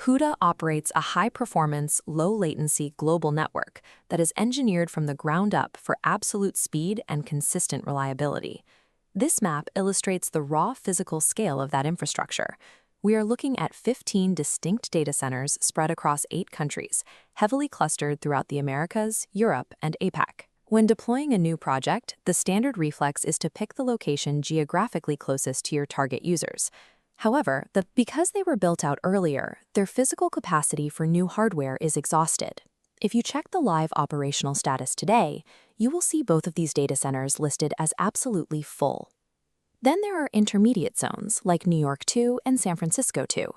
Xuda operates a high-performance, low-latency global network that is engineered from the ground up for absolute speed and consistent reliability. This map illustrates the raw physical scale of that infrastructure. We are looking at 15 distinct data centers spread across 8 countries, heavily clustered throughout the Americas, Europe, and APAC. When deploying a new project, the standard reflex is to pick the location geographically closest to your target users. However, because they were built out earlier, their physical capacity for new hardware is exhausted. If you check the live operational status today, you will see both of these data centers listed as absolutely full. Then there are intermediate zones, like New York 2 and San Francisco 2.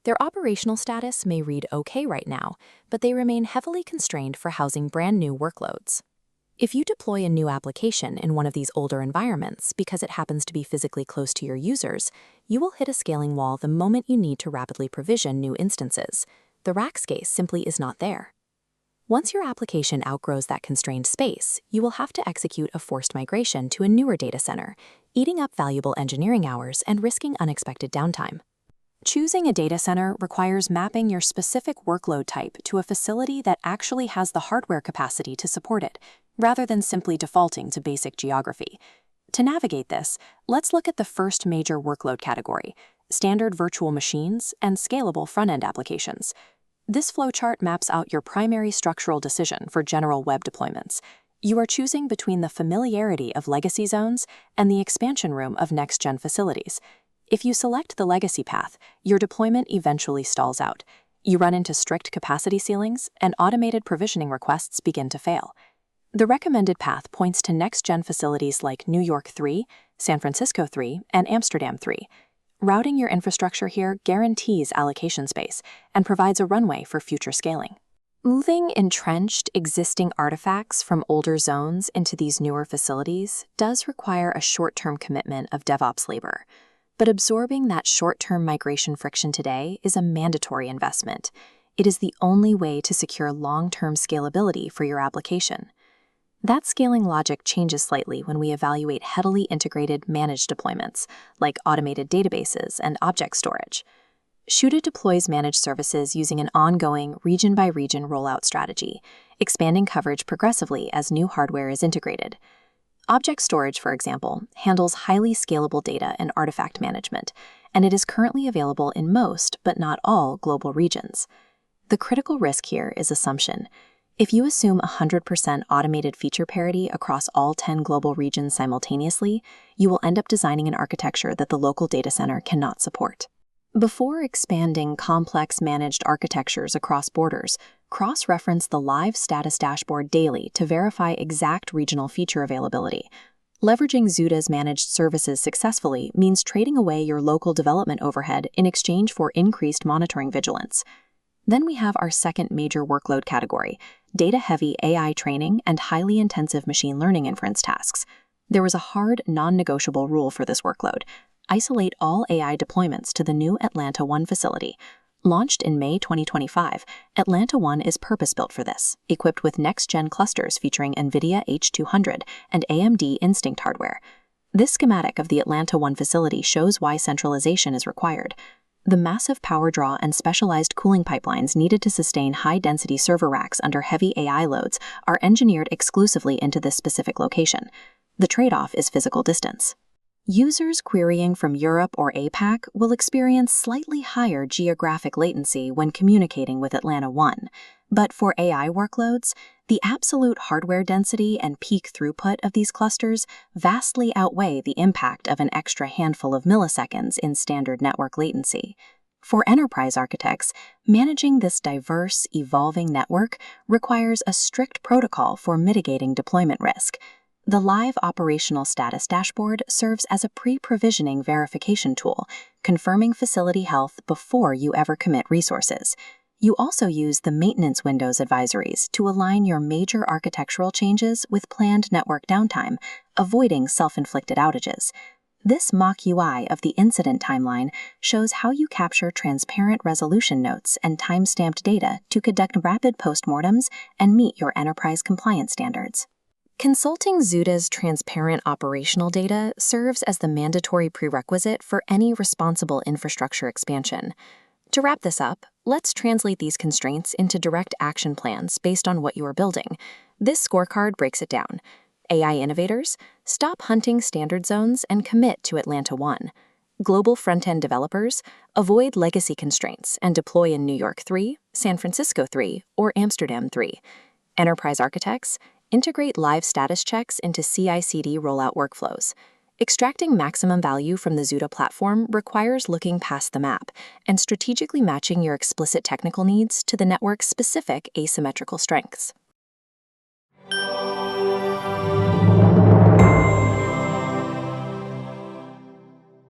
Their operational status may read okay right now, but they remain heavily constrained for housing brand new workloads. If you deploy a new application in one of these older environments because it happens to be physically close to your users, you will hit a scaling wall the moment you need to rapidly provision new instances. The rack space simply is not there. Once your application outgrows that constrained space, you will have to execute a forced migration to a newer data center, eating up valuable engineering hours and risking unexpected downtime. Choosing a data center requires mapping your specific workload type to a facility that actually has the hardware capacity to support it, rather than simply defaulting to basic geography. To navigate this, let's look at the first major workload category: standard virtual machines and scalable front-end applications. This flowchart maps out your primary structural decision for general web deployments. You are choosing between the familiarity of legacy zones and the expansion room of next-gen facilities. If you select the legacy path, your deployment eventually stalls out. You run into strict capacity ceilings, and automated provisioning requests begin to fail. The recommended path points to next-gen facilities like New York 3, San Francisco 3, and Amsterdam 3. Routing your infrastructure here guarantees allocation space and provides a runway for future scaling. Moving entrenched existing artifacts from older zones into these newer facilities does require a short-term commitment of DevOps labor. But absorbing that short-term migration friction today is a mandatory investment. It is the only way to secure long-term scalability for your application. That scaling logic changes slightly when we evaluate heavily integrated managed deployments, like automated databases and object storage. Xuda deploys managed services using an ongoing region-by-region rollout strategy, expanding coverage progressively as new hardware is integrated. Object storage, for example, handles highly scalable data and artifact management, and it is currently available in most, but not all, global regions. The critical risk here is assumption. If you assume 100% automated feature parity across all 10 global regions simultaneously, you will end up designing an architecture that the local data center cannot support. Before expanding complex managed architectures across borders, cross-reference the live status dashboard daily to verify exact regional feature availability. Leveraging Xuda's managed services successfully means trading away your local development overhead in exchange for increased monitoring vigilance. Then we have our second major workload category: data-heavy AI training and highly intensive machine learning inference tasks. There was a hard, non-negotiable rule for this workload: isolate all AI deployments to the new Atlanta 1 facility. Launched in May 2025, Atlanta 1 is purpose-built for this, equipped with next-gen clusters featuring Nvidia H200 and AMD Instinct hardware. This schematic of the Atlanta 1 facility shows why centralization is required. The massive power draw and specialized cooling pipelines needed to sustain high-density server racks under heavy AI loads are engineered exclusively into this specific location. The trade-off is physical distance. Users querying from Europe or APAC will experience slightly higher geographic latency when communicating with Atlanta 1, but for AI workloads, the absolute hardware density and peak throughput of these clusters vastly outweigh the impact of an extra handful of milliseconds in standard network latency. For enterprise architects, managing this diverse, evolving network requires a strict protocol for mitigating deployment risk. The live operational status dashboard serves as a pre-provisioning verification tool, confirming facility health before you ever commit resources. You also use the maintenance windows advisories to align your major architectural changes with planned network downtime, avoiding self-inflicted outages. This mock UI of the incident timeline shows how you capture transparent resolution notes and time-stamped data to conduct rapid postmortems and meet your enterprise compliance standards. Consulting Xuda's transparent operational data serves as the mandatory prerequisite for any responsible infrastructure expansion. To wrap this up, let's translate these constraints into direct action plans based on what you are building. This scorecard breaks it down. AI innovators, stop hunting standard zones and commit to Atlanta 1. Global front-end developers, avoid legacy constraints and deploy in New York 3, San Francisco 3, or Amsterdam 3. Enterprise architects, integrate live status checks into CI/CD rollout workflows. Extracting maximum value from the Xuda platform requires looking past the map and strategically matching your explicit technical needs to the network's specific asymmetrical strengths.